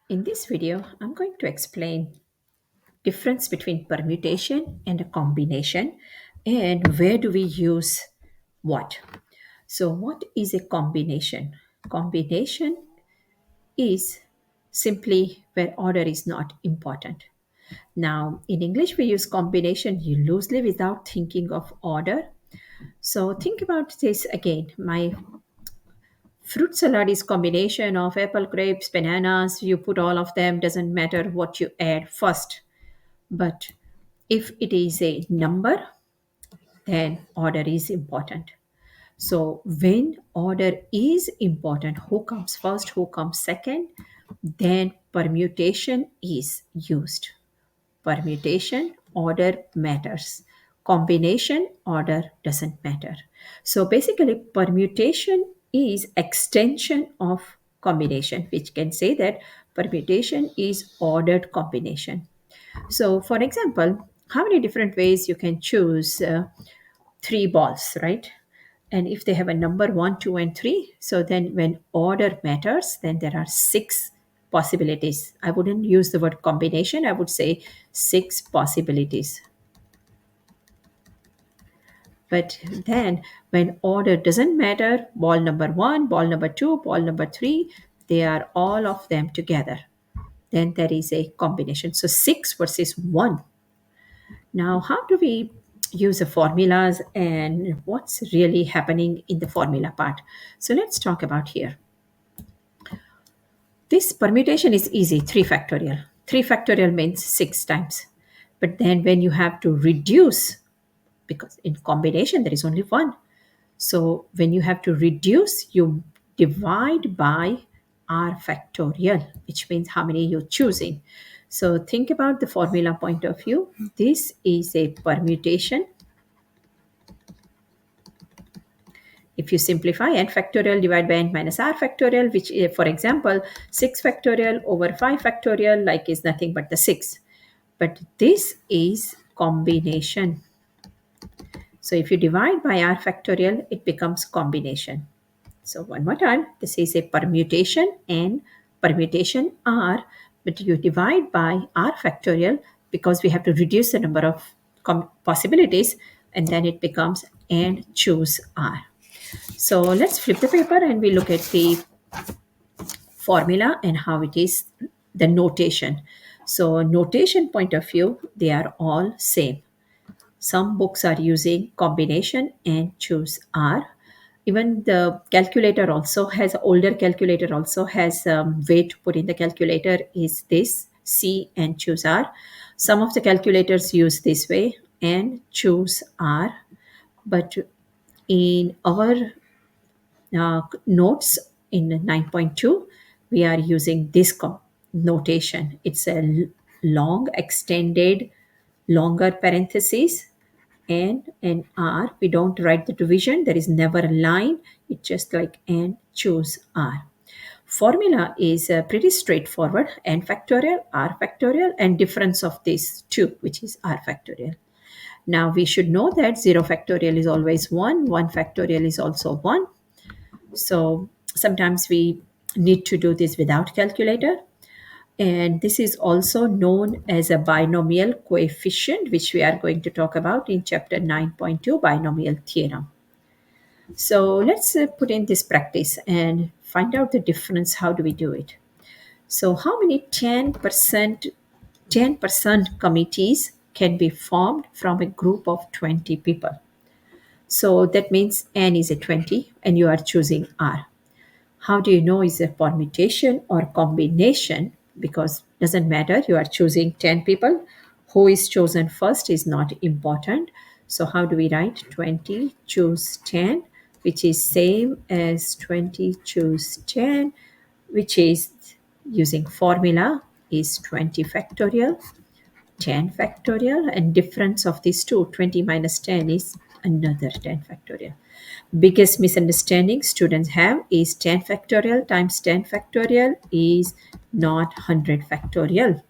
In this video, I'm going to explain difference between permutation and a combination and where do we use what. So what is a combination? Combination is simply where order is not important. Now, in English, we use combination loosely without thinking of order. So think about this again. My fruit salad is combination of apple, grapes, bananas. You put all of them, doesn't matter what you add first. But if it is a number, then order is important. So when order is important, who comes first, who comes second, then permutation is used. Permutation order matters. Combination order doesn't matter. So basically permutation is extension of combination, which can say that permutation is ordered combination. So, for example, how many different ways you can choose three balls, right? And if they have a number one, two, and three, so then when order matters, then there are six possibilities. I wouldn't use the word combination, I would say six possibilities. But then when order doesn't matter, ball number one, ball number two, ball number three, they are all of them together. Then there is a combination. So six versus one. Now, how do we use the formulas and what's really happening in the formula part? So let's talk about here. This permutation is easy, 3 factorial. 3 factorial means 6 times. But then when you have to reduce, because in combination there is only one. So when you have to reduce, you divide by r factorial, which means how many you're choosing. So think about the formula point of view. This is a permutation. If you simplify, n factorial divided by n minus r factorial, which is, for example, 6 factorial over 5 factorial, like is nothing but the 6. But this is combination. So if you divide by r factorial, it becomes combination. So one more time, this is a permutation and permutation r, but you divide by r factorial because we have to reduce the number of possibilities, and then it becomes and choose r. So let's flip the paper and we look at the formula and how it is the notation. So notation point of view, they are all same. Some books are using combination and choose R. Even the calculator also has, older calculator also has way to put in the calculator is this C and choose R. Some of the calculators use this way and choose R. But in our notes in 9.2, we are using this notation. It's a long, extended, longer parenthesis and an R. We don't write the division. There is never a line. It's just like and choose R. Formula is pretty straightforward. N factorial, R factorial, and difference of these two, which is R factorial. Now we should know that 0 factorial is always 1, 1 factorial is also 1. So sometimes we need to do this without calculator. And this is also known as a binomial coefficient, which we are going to talk about in chapter 9.2, binomial theorem. So let's put in this practice and find out the difference. How do we do it? So how many 10% committees can be formed from a group of 20 people? So that means n is a 20 and you are choosing r. How do you know is a permutation or combination? Because doesn't matter, you are choosing 10 people. Who is chosen first is not important. So how do we write 20 choose 10, which is same as 20 choose 10, which is using formula is 20 factorial, 10 factorial, and difference of these two, 20 minus 10 is another 10 factorial. Biggest misunderstanding students have is 10 factorial times 10 factorial is not 100 factorial.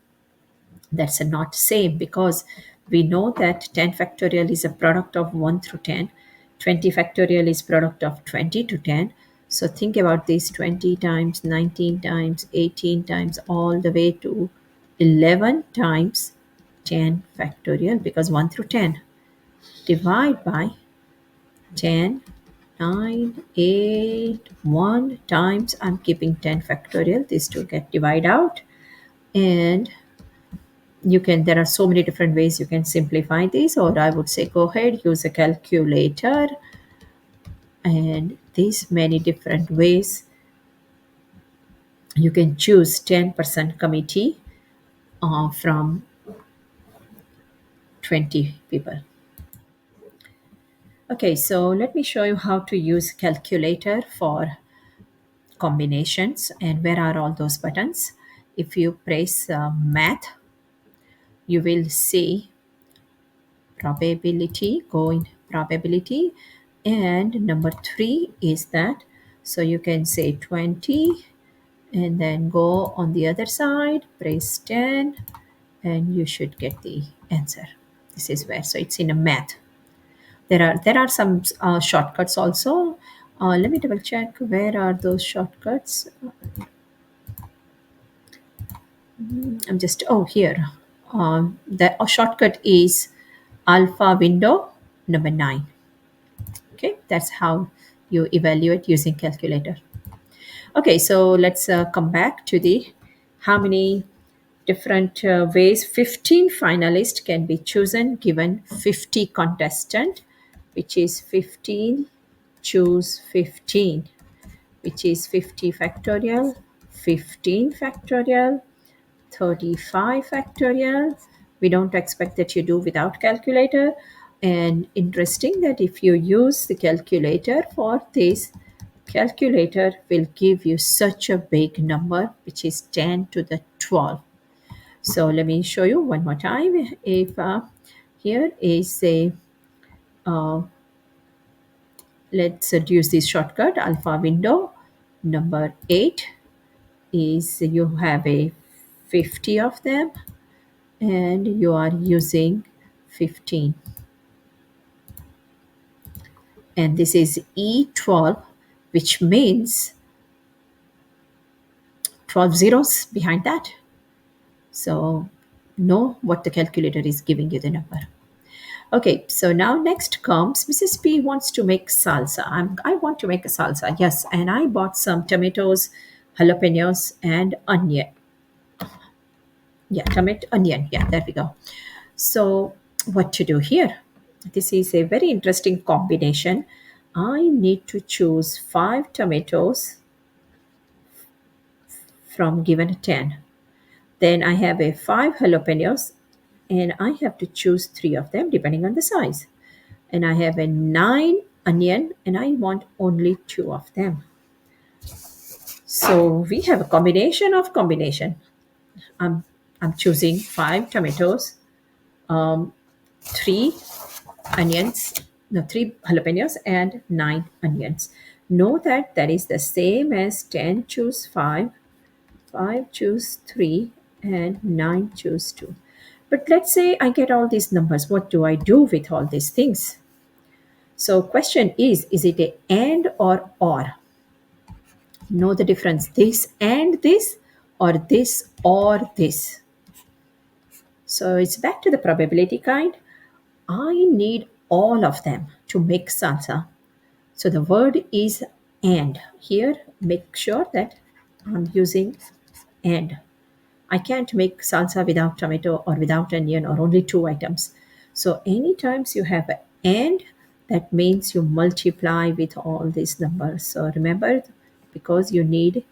That's a not same, because we know that 10 factorial is a product of 1 through 10, 20 factorial is product of 20 to 10. So think about this: 20 times, 19 times, 18 times, all the way to 11 times 10 factorial, because 1 through 10. Divide by 10, 9, 8, 1 times, I'm keeping 10 factorial. These two get divided out. And there are so many different ways you can simplify this, or I would say go ahead, use a calculator. And these many different ways you can choose 10% committee from 20 people. Okay, so let me show you how to use calculator for combinations and where are all those buttons. If you press math, you will see probability, go in probability, and number 3 is that. So you can say 20 and then go on the other side, press 10, and you should get the answer. This is where, so it's in a math. There are some shortcuts also. Let me double check where are those shortcuts. I'm just, oh, here. The shortcut is alpha window number 9. Okay, that's how you evaluate using calculator. Okay, so let's come back to the how many different ways 15 finalists can be chosen given 50 contestant, which is 15 choose 15, which is 50 factorial, 15 factorial, 35 factorial. We don't expect that you do without calculator. And interesting that if you use the calculator for this, calculator will give you such a big number, which is 10 to the 12. So let me show you one more time. If here is a, uh, let's use this shortcut, alpha window number 8 is you have a 50 of them and you are using 15. And this is E12, which means 12 zeros behind that. So know what the calculator is giving you the number. Okay, so now next comes Mrs. P wants to make salsa. I want to make a salsa, yes, and I bought some tomatoes, jalapenos, and onion. Yeah, tomato, onion. Yeah, there we go. So, what to do here? This is a very interesting combination. I need to choose 5 tomatoes from given 10. Then I have a 5 jalapenos and I have to choose 3 of them depending on the size. And I have a 9 onion and I want only 2 of them. So we have a combination of combination. I'm, I'm choosing 5 tomatoes, 3 onions, no, 3 jalapenos and 9 onions. Know that that is the same as 10 choose 5, 5 choose 3, and 9 choose 2. But let's say I get all these numbers. What do I do with all these things? So question is it a and or or? Know the difference, this and this, or this or this. So it's back to the probability kind. I need all of them to make salsa. So the word is and. Here, make sure that I'm using and. I can't make salsa without tomato or without onion or only 2 items. So anytime you have an and, that means you multiply with all these numbers. So remember, because you need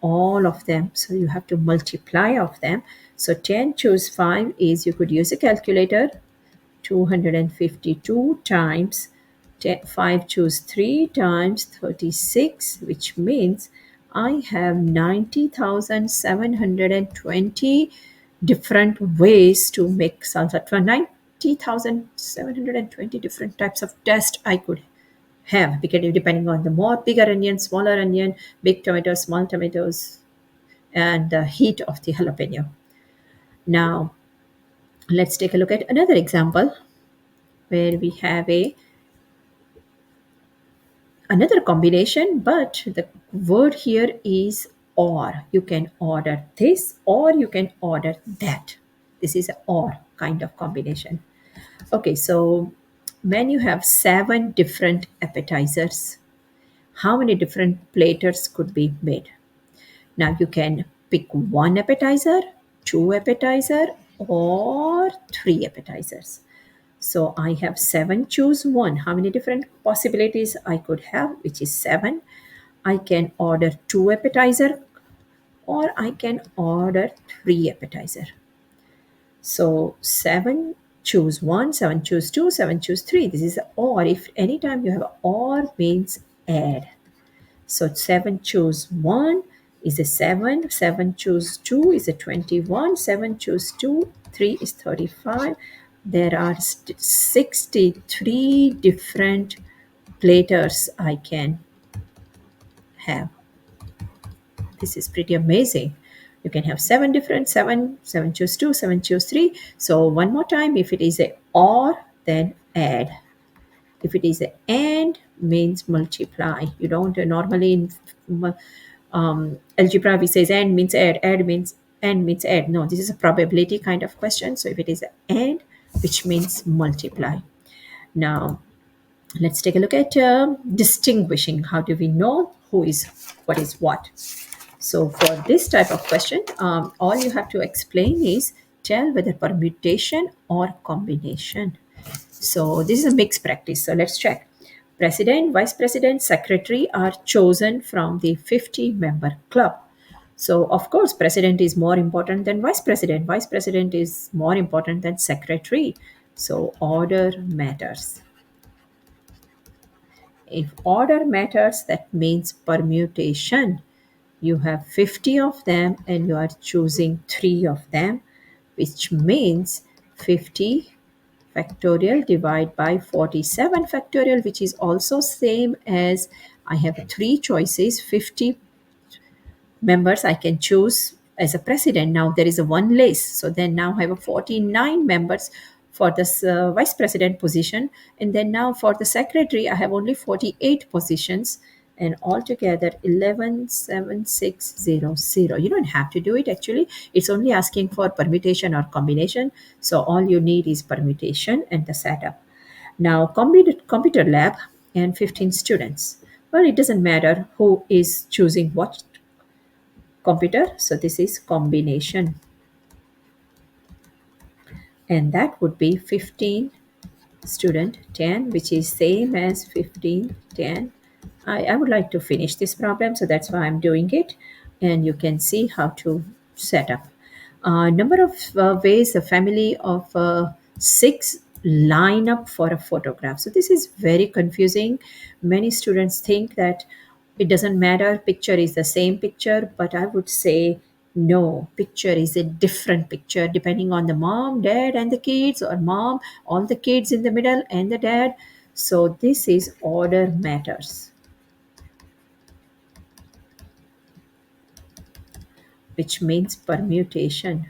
all of them, so you have to multiply of them. So 10 choose 5 is, you could use a calculator, 252 times 5 choose 3 times 36, which means I have 90,720 different ways to make salsa. 90,720 different types of taste I could have, because depending on the more bigger onion, smaller onion, big tomatoes, small tomatoes, and the heat of the jalapeno. Now, let's take a look at another example where we have a another combination, but the word here is or. You can order this or you can order that. This is a or kind of combination. Okay, so when you have seven different appetizers, how many different platters could be made? Now you can pick one appetizer, two appetizer, or three appetizers. So I have seven, choose one. How many different possibilities I could have, which is seven. I can order two appetizer or I can order three appetizer. So seven, choose one, seven, choose two, seven, choose three. This is a or. If anytime you have a or means add. So 7 choose 1 is a 7. 7 choose 2 is a 21. 7 choose 2, 3 is 35. There are 63 different platters I can have. This is pretty amazing. You can have seven different, seven choose 2, 7 choose 3. So one more time, if it is a or, then add. If it is a and, means multiply. You don't normally in algebra we says and means add means and means add. No, this is a probability kind of question. So if it is a and, which means multiply. Now let's take a look at distinguishing. How do we know who is what is what? So for this type of question, all you have to explain is tell whether permutation or combination. So this is a mixed practice. So let's check. President, vice president, secretary are chosen from the 50-member club. So of course, president is more important than vice president. Vice president is more important than secretary. So order matters. If order matters, that means permutation. You have 50 of them and you are choosing 3 of them, which means 50 factorial divide by 47 factorial, which is also same as I have 3 choices, 50 members I can choose as a president. Now there is a one less, so then now I have a 49 members for this vice president position, and then now for the secretary I have only 48 positions, and altogether 117600. You don't have to do it actually, it's only asking for permutation or combination, so all you need is permutation and the setup. Now computer lab and 15 students. Well, it doesn't matter who is choosing what computer, so this is combination, and that would be 15 student 10, which is same as 15 10. I would like to finish this problem, so that's why I'm doing it, and you can see how to set up number of ways a family of 6 line up for a photograph. So this is very confusing. Many students think that it doesn't matter, picture is the same picture, but I would say no, picture is a different picture depending on the mom, dad, and the kids, or mom, all the kids in the middle, and the dad. So this is order matters, which means permutation.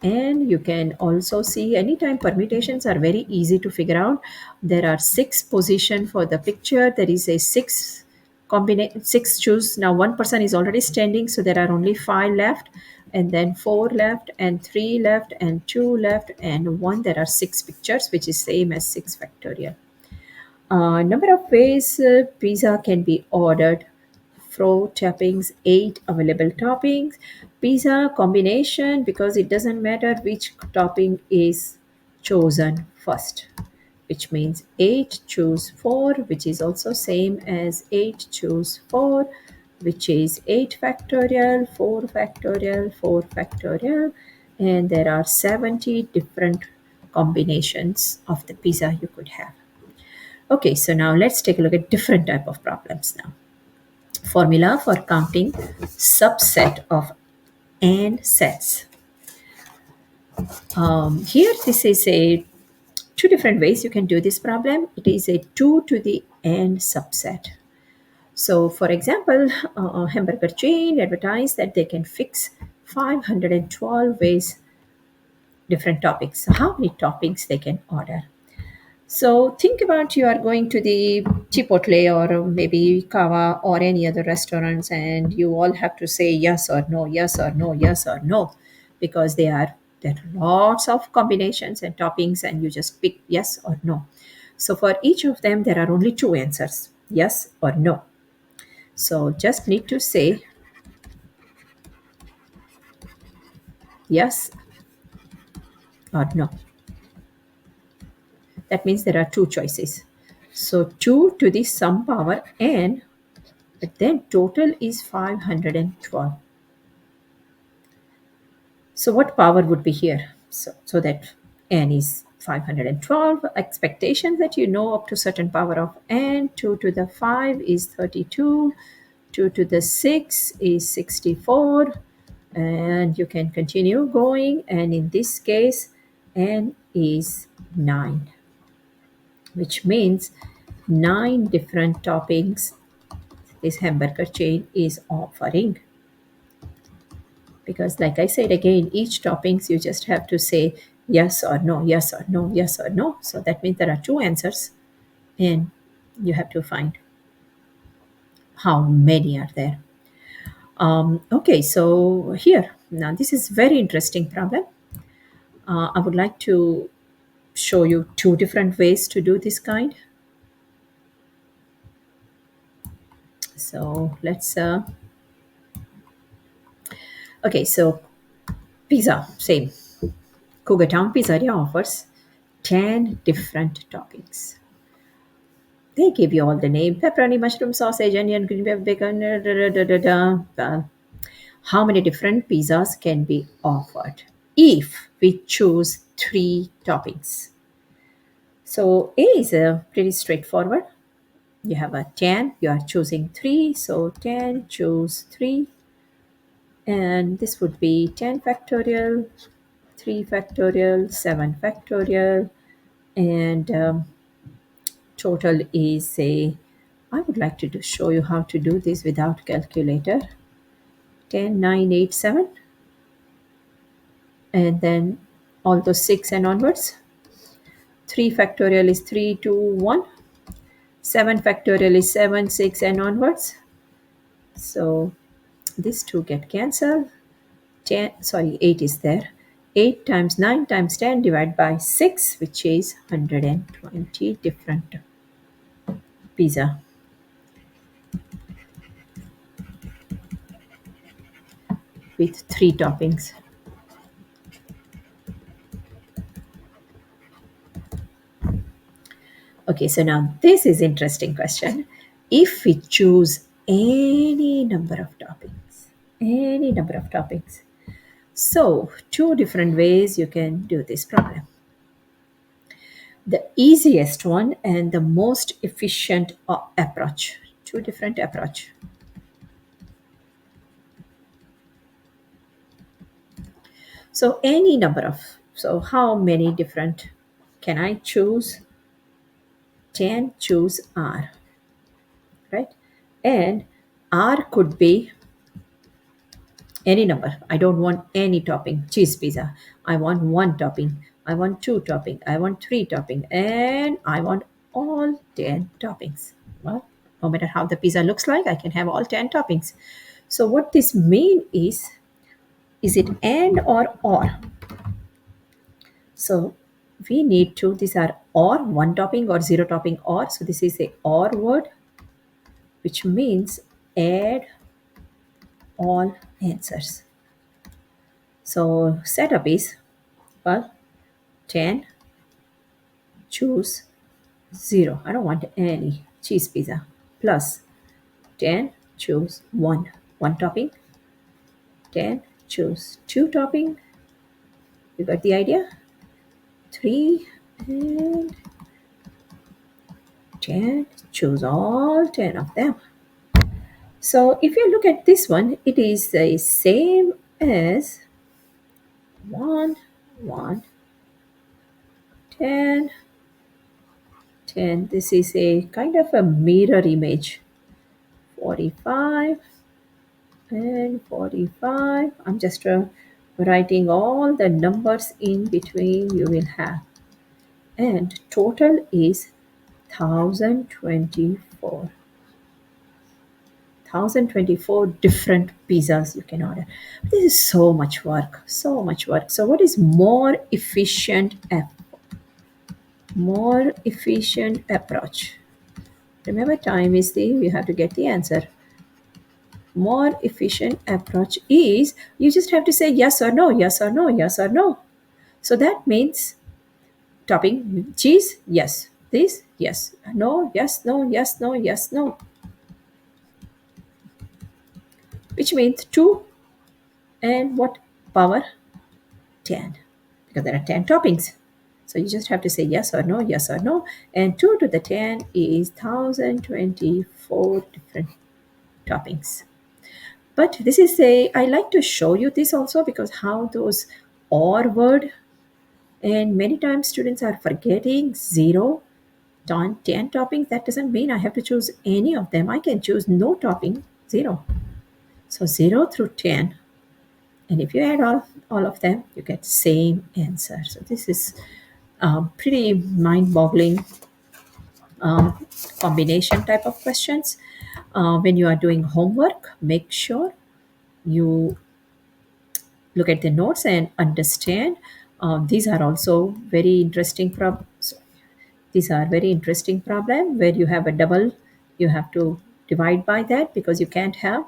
And you can also see anytime permutations are very easy to figure out. There are 6 position for the picture. There is a 6 combination, 6 choose. Now one person is already standing, so there are only 5 left, and then 4 left, and 3 left, and 2 left, and 1. There are 6 pictures, which is same as 6 factorial. Number of ways pizza can be ordered: 4 toppings, 8 available toppings. Pizza combination, because it doesn't matter which topping is chosen first, which means 8 choose 4, which is also same as 8 choose 4, which is 8 factorial, 4 factorial, 4 factorial, and there are 70 different combinations of the pizza you could have. Okay, so now let's take a look at different type of problems now. Formula for counting subset of AND sets. Here, this is a 2 different ways you can do this problem. It is a 2 to the n subset. So, for example, a hamburger chain advertised that they can fix 512 ways different topics. So how many toppings they can order? So think about you are going to the Chipotle or maybe Kawa or any other restaurants, and you all have to say yes or no, yes or no, yes or no, because there are lots of combinations and toppings, and you just pick yes or no. So for each of them, there are only two answers: yes or no. So just need to say yes or no. That means there are two choices. So 2 to the sum power n, but then total is 512. So what power would be here? So that n is 512. Expectations that you know up to certain power of n. 2 to the 5 is 32. 2 to the 6 is 64. And you can continue going. And in this case, n is 9, which means 9 different toppings this hamburger chain is offering. Because like I said again, each toppings you just have to say yes or no, yes or no, yes or no. So that means there are two answers, and you have to find how many are there. Okay, so here now this is very interesting problem. I would like to show you two different ways to do this kind. So let's okay, so pizza, same. Cougar Town Pizzeria offers 10 different toppings. They give you all the name: pepperoni, mushroom, sausage, onion, green pepper, bacon. Da, da, da, da, da. Well, how many different pizzas can be offered if we choose three toppings? So A is pretty straightforward. You have a 10, you are choosing three, so 10, choose three, and this would be 10 factorial, 3 factorial, 7 factorial, and total is a, I would like to show you how to do this without calculator. 10, 9, 8, 7, and then all those 6 and onwards. 3 factorial is 3, 2, 1. 7 factorial is 7, 6 and onwards. So these two get cancelled. 10, sorry, 8 is there. 8 times 9 times 10 divided by 6, which is 120 different pizza with 3 toppings. Okay, so now this is interesting question. If we choose any number of toppings, any number of toppings. So two different ways you can do this problem. The easiest one and the most efficient approach. Two different approach. So any number of, so how many different can I choose? 10, choose R, right? And R could be any number. I don't want any topping. Cheese pizza. I want one topping. I want two topping. I want three topping. And I want all 10 toppings. Well, no matter how the pizza looks like, I can have all 10 toppings. So what this mean is it and or? So we need to, these are or, one topping or zero topping or. So this is a or word, which means add all answers. So setup is, well, 10, choose 0. I don't want any cheese pizza. Plus 10, choose 1. 1 topping. 10, choose 2 topping. You got the idea? 3 and 10, choose all 10 of them. So if you look at this one, it is the same as 1, 1, 10, 10. This is a kind of a mirror image. 45 and 45. I'm just writing all the numbers in between you will have. and total is 1024. 1024 different pizzas you can order. This is so much work, so much work. So what is more efficient approach? Remember, time is the, you have to get the answer. More efficient approach is, you just have to say yes or no, yes or no, yes or no. So that means topping cheese, yes. This, yes. No, yes, no, yes, no, yes, no. Which means 2 and what power? 10. Because there are 10 toppings. So you just have to say yes or no. And 2 to the 10 is 1024 different toppings. But this is a, I like to show you this also because how those or word, and many times students are forgetting 0, 10 toppings. That doesn't mean I have to choose any of them. I can choose no topping, 0. So 0 through 10. And if you add all of them, you get same answer. So this is pretty mind-boggling combination type of questions. When you are doing homework, make sure you look at the notes and understand. These are also very interesting problems. These are very interesting problem where you have a double. You have to divide by that because you can't have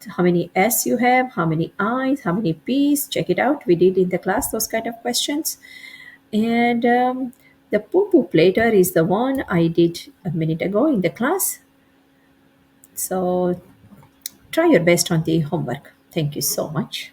how many S you have, how many I's, how many P's. Check it out. We did in the class those kind of questions. And the poo poo platter is the one I did a minute ago in the class. So try your best on the homework. Thank you so much.